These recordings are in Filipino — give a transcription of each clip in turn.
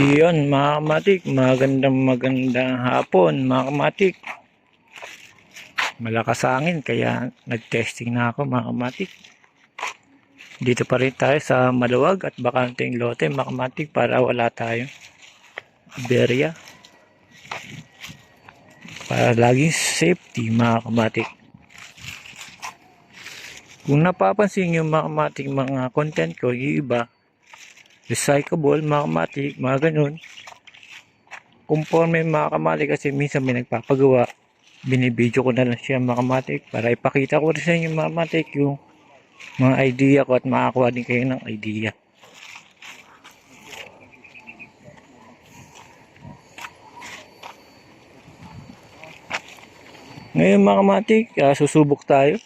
Iyon mga kamatik, magandang hapon mga kamatik. Malakas hangin kaya nag-testing na ako mga kamatik. Dito pa rin tayo sa maluwag at bakanteng lote mga kamatik para wala tayong berya. Para laging safety mga kamatik. Kung napapansin nyo mga kamatik, mga content ko, yung iba recyclable mga kamatik, mga ganun. Conforme mga kamatik kasi minsan may nagpapagawa, binibidyo ko na lang siya mga kamatik para ipakita ko rin sa inyo mga kamatik yung mga idea ko at makakuha din kayo ng idea. Ngayon mga kamatik, susubok tayo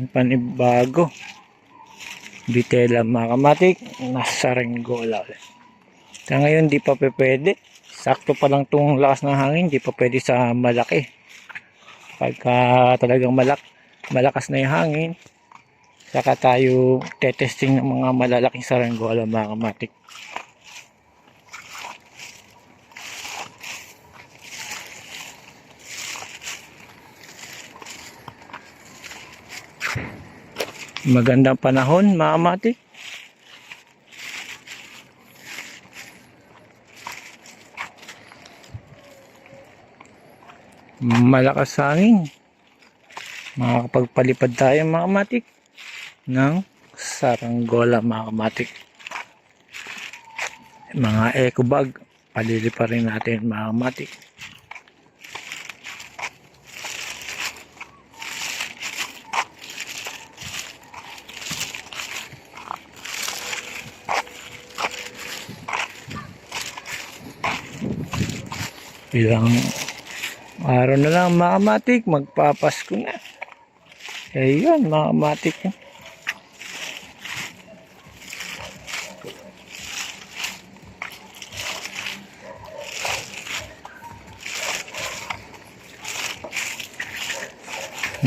panibago bitela mga kamatik, nasa Renggola ulit. Sa ngayon di pa pwede, sakto pa lang tong lakas ng hangin, di pa pwede sa malaki. Pagka talagang malakas na yung hangin, saka tayo tetesting ng mga malalaking saranggola mga kamatik. Magandang panahon mga kamatik. Malakas hangin, makakapagpalipad tayo mga kamatik ng saranggola mga kamatik. Mga eco bag, palilipa rin natin mga kamatik. Ilang araw na lang mga kamatik, magpapasko na. Ayun mga kamatik.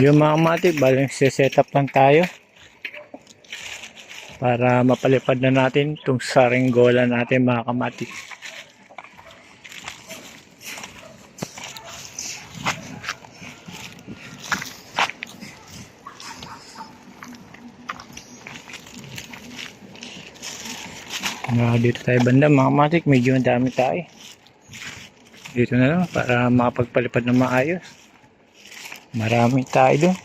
Yung mga kamatik, balang set up lang tayo para mapalipad na natin itong saranggola natin mga kamatik. Dito tayo banda mga kamatik, medyo dami tayo. Dito na lang para makapagpalipad na maayos. Marami tayo doon.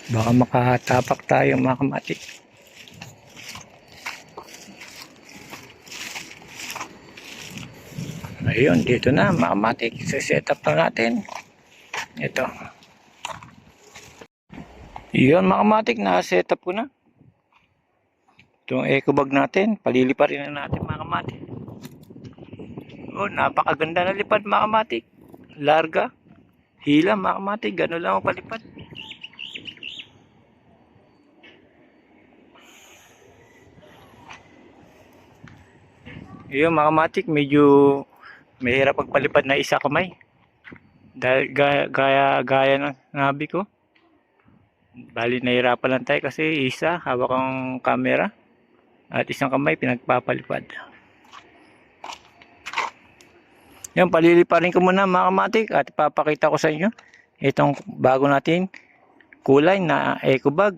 Baka makatapak tayo mga kamatik. Ayun, dito na mga kamatik. Set up na natin. Ito. Yun mga kamatik, na-set up ko na. Itong eco bag natin, palilipa rin na natin mga kamatik. Oh, napakaganda na lipad mga kamatik. Larga, hila mga kamatik, gano'n lang ang palipad. Yun mga kamatik, medyo mahirap pagpalipad na isa kamay. Dahil gaya ng nabi ko. Bali nahirapan lang tayo kasi isa hawak ang camera at isang kamay pinagpapalipad. Yan, paliliparin ko muna mga kamatik at ipapakita ko sa inyo itong bago natin kulay na eco bag.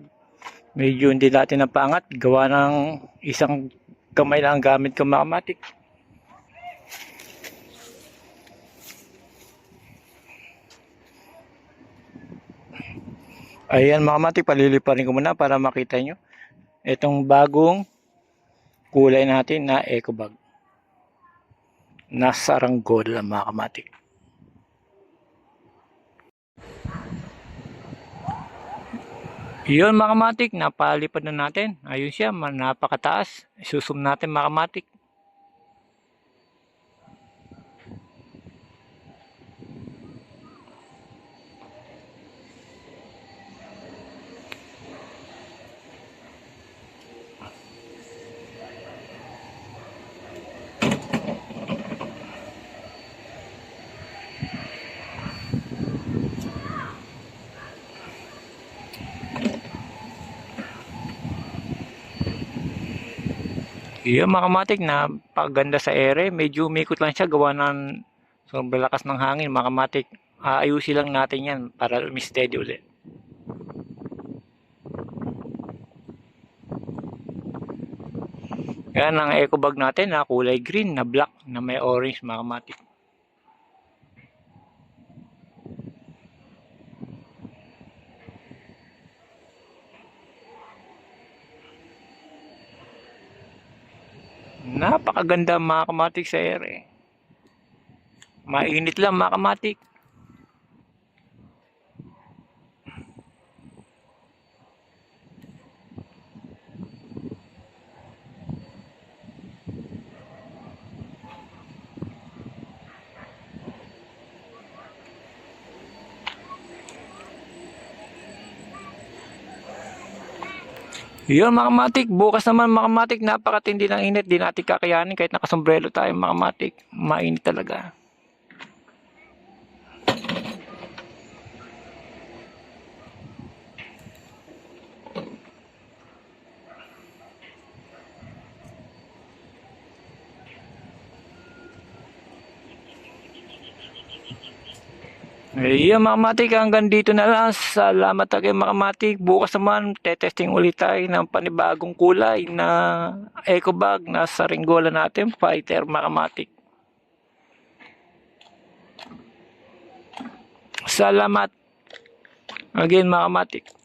Medyo hindi natin napangat, gawa ng isang kamay lang gamit ko mga kamatik. Ayan mga kamatik, paliliparin ko muna para makita nyo itong bagong kulay natin na eco bag. Nasa Renggola mga kamatik. Yun mga kamatik, napalipad na natin. Ayun siya, napakataas. Isusum natin mga kamatik. Yun mga kamatik, na paganda sa ere. Medyo umikot lang siya gawa ng sobrang lakas ng hangin mga kamatik. Aayusin lang natin yan para steady ulit. Yan ang eco bag natin na kulay green na black na may orange mga kamatik. Napakaganda mga kamatik sa ere. Mainit lang mga kamatik. Yun mga kamatik, bukas naman mga kamatik, napakatindi ng init, di natin kakayanin kahit nakasombrero tayo mga kamatik. Mainit talaga. Ayun mga kamatik, hanggang dito na lang. Salamat kayo mga kamatik. Bukas naman, tetesting ulit tayo ng panibagong kulay na eco bag na sa ringgola natin, fighter mga kamatik. Salamat again mga kamatik.